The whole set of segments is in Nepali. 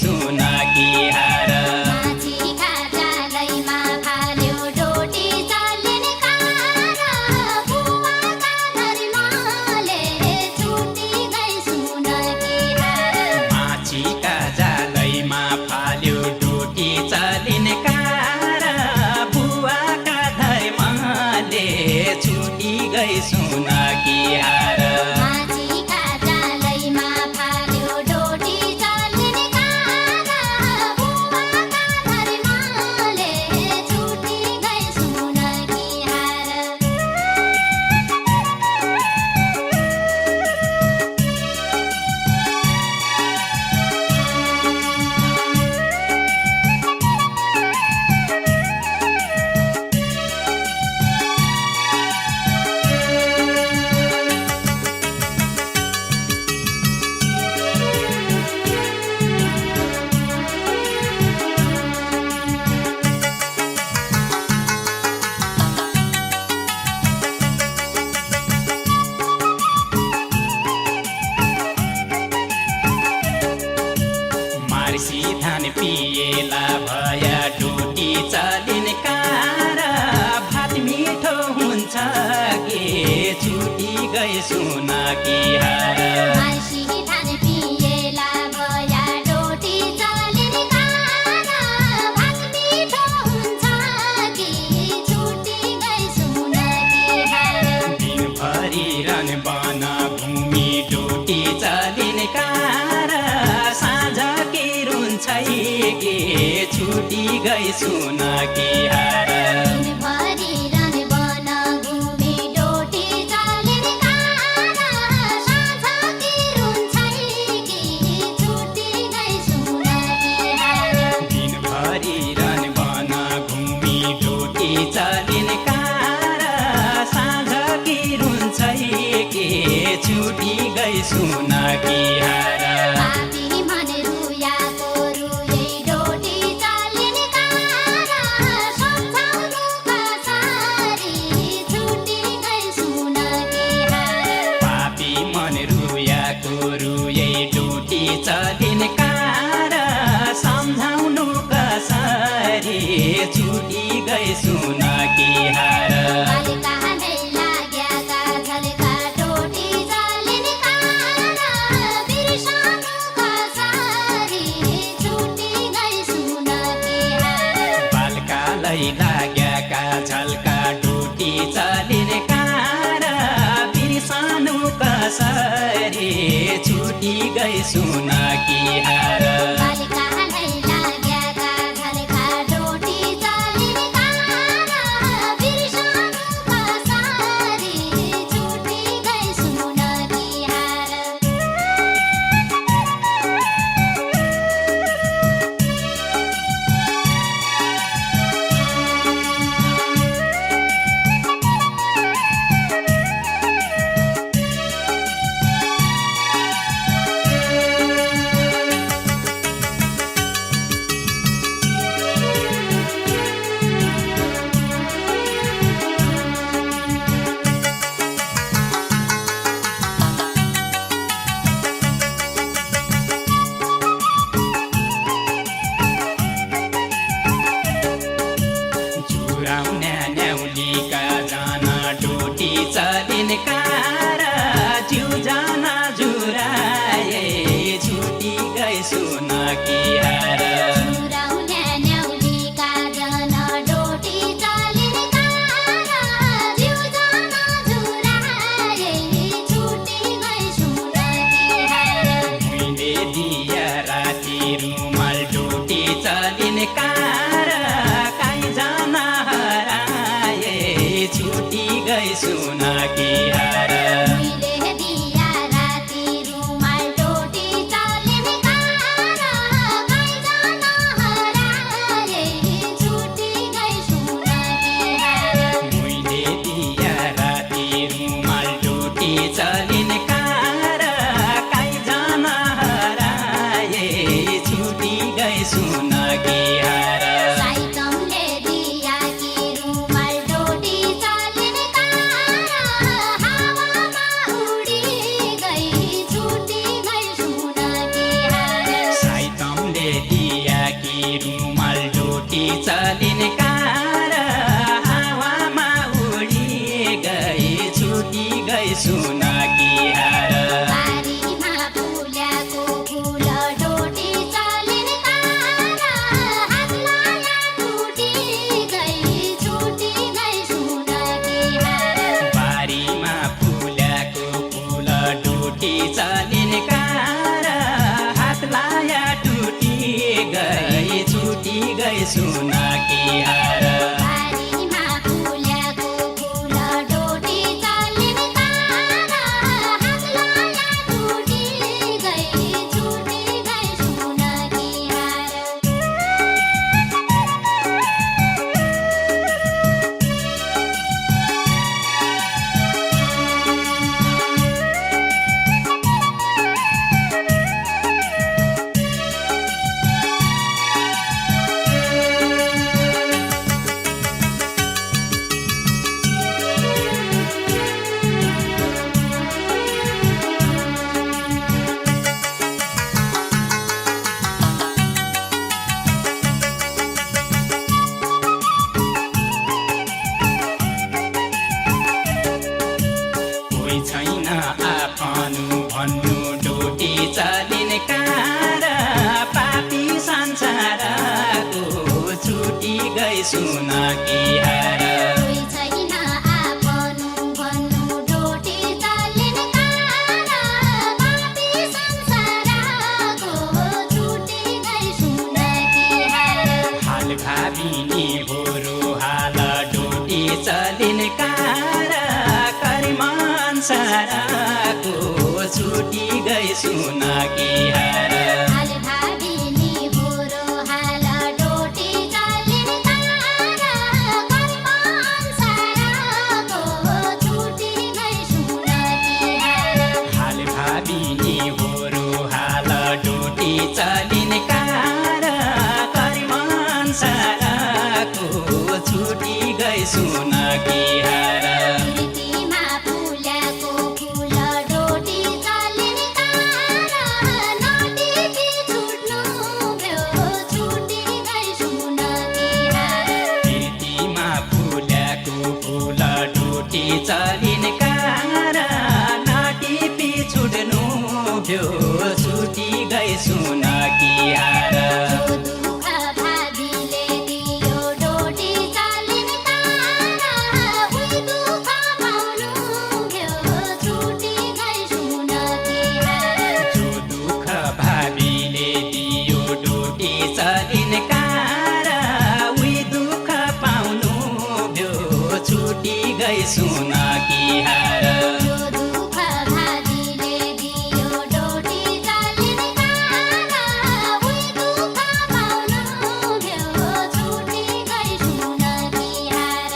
सुनाकी हार चलिने कार खेलायो कर्मले छुटी गई सुनाकी हार माछीका जालैमा फाल्यो डोटी चलिने कार बुवाका धर्मले छुटी गई सुनाकी हार धान पिएला भया डोटी चलिने कार भात मिठो हुन्छ के छुटी गई सुनाकी हार दिनभरि रन बन भूमि डोटी चलिने कार के छुटी गई सुनाकी हार दिनभरि रन बन घुमी डोटी चलिने कार साँझ कि रुन्छ के छुटी गई सुनाकी हार चलिने कार सम्झाउनु कसरी छुटी गई सुनाकी हार बालकालाई लाग्याका झल्का डोटी चलिने कार बिर्सनु कसरी छुटी गई सुनाकी हार सुन कि हार उहिले दिया राति रुमाल डोटी चलिन कार गाई जान हराए छुटी गई सुन कि हार मैले दिया राति रुमाल डोटी चलिन कार काई जान हराए छुटी गई सुन कि हार साइतमले दिया कि रुमाल डोटी चलिन कार हावामा उडी गई छुटी गई सुन कि हार साइतमले दिया कि रुमाल डोटी चलिन कार हावामा उडी गई छुटी गई सुन कि हार बारीमा फुल्याको फुल डोटी चलिन कार हात लाया टुटी गई छुटी गई सुन कि हार बारीमा फुल्याको फुल डोटी चलिन कार हात लाया टुटी गई छुटी गई सुन कि हार बारीमा फुल्याको फुल डोटी चलिन कार हात लाया टुटी गई छुटी गई सुन कि हार कोही छैन आफनु भन्नु डोटी चलिन कार पापी संसारको छुटी गई सुन कि हार कोही छैन आफनु भन्नु डोटी चलिन कार पापी संसारको छुटी गई सुन कि हार हाल भाविनी होरो हाल डोटी चलिन कार करिमान साराको छुटी गई सुन कि हार हाल भाविनी होरो हाल डोटी चलिन कार कर्मान साराको छुटी गई सुन कि हार हाल भाविनी होरो हाल डोटी चलिन कार करिमान साराको छुटी गई सुन कि हार प्रीतिमा फुल्याको फुल डोटी चलिन कार नटिकी छुट्नु भ्यो छुटी गई सुन कि हार प्रीतिमा फुल्याको फुल डोटी चलिन कार नाटिपी छुट्नु भ्यो छुटी गई सुन कि हार जो दुःख भावीले दियो डोटी चलिन कार उही दुःख पाउनु भ्यो छुटी गई सुन कि हार जो दुःख भावीले दियो डोटी चलिन कार उही दुःख पाउनु भ्यो छुटी गई सुन कि हार जो दुःख भावीले दियो डोटी चलिन कार उही दुःख पाउनु भ्यो छुटी गई सुन कि हार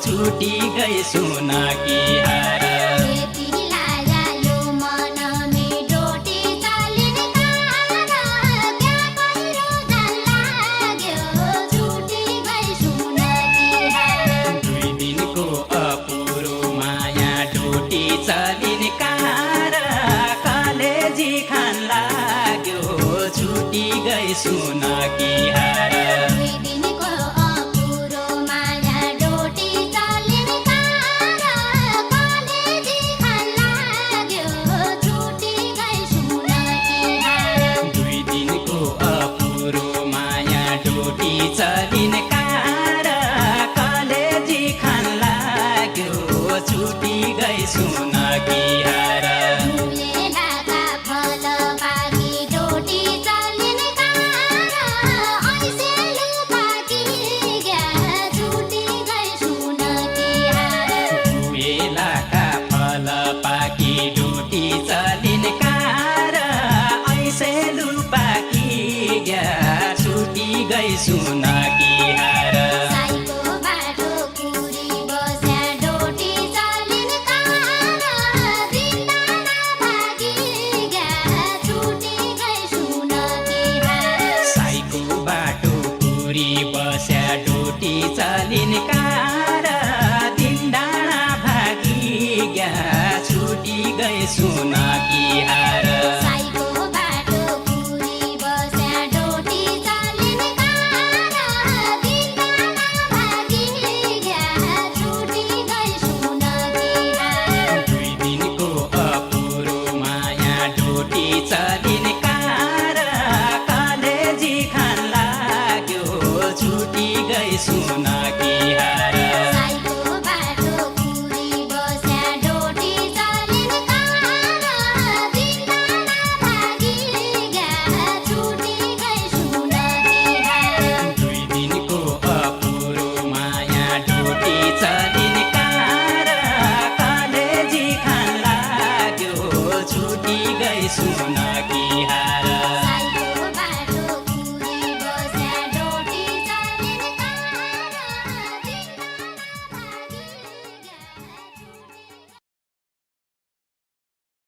छुटी गई सुना की हार दुई दिनको दिनको अपुरो माया डोटी चलिन कार कलेजी खान लाग्यो छुटी गई सुन कि हार दुई दिनको अपुरो माया डोटी चलिन कार कलेजी खान लाग्यो छुटी गई सुन कि हार दुई दिनको अपुरो माया डोटी चलिन कार कलेजी खान लाग्यो छुटी गई सुन कि हार मुलेलाका फल पाकी डोटी चलिन कार ऐसे लुपाकी ग्या छुटी गई सुन कि हार बेलाका फल पाकी डोटी चलिन कार ऐसे लुपाकी ग्या छुटी गई सुन कि हार साईको बाटो कुरी बस्या डोटी चलिन कार दिनडाँडा भागी ग्या छुटी गई सुन कि हार साईको बाटो पुरी बस्या डोटी चलिन कार दिन डाँडा भागी ग्या छुटी गई सुन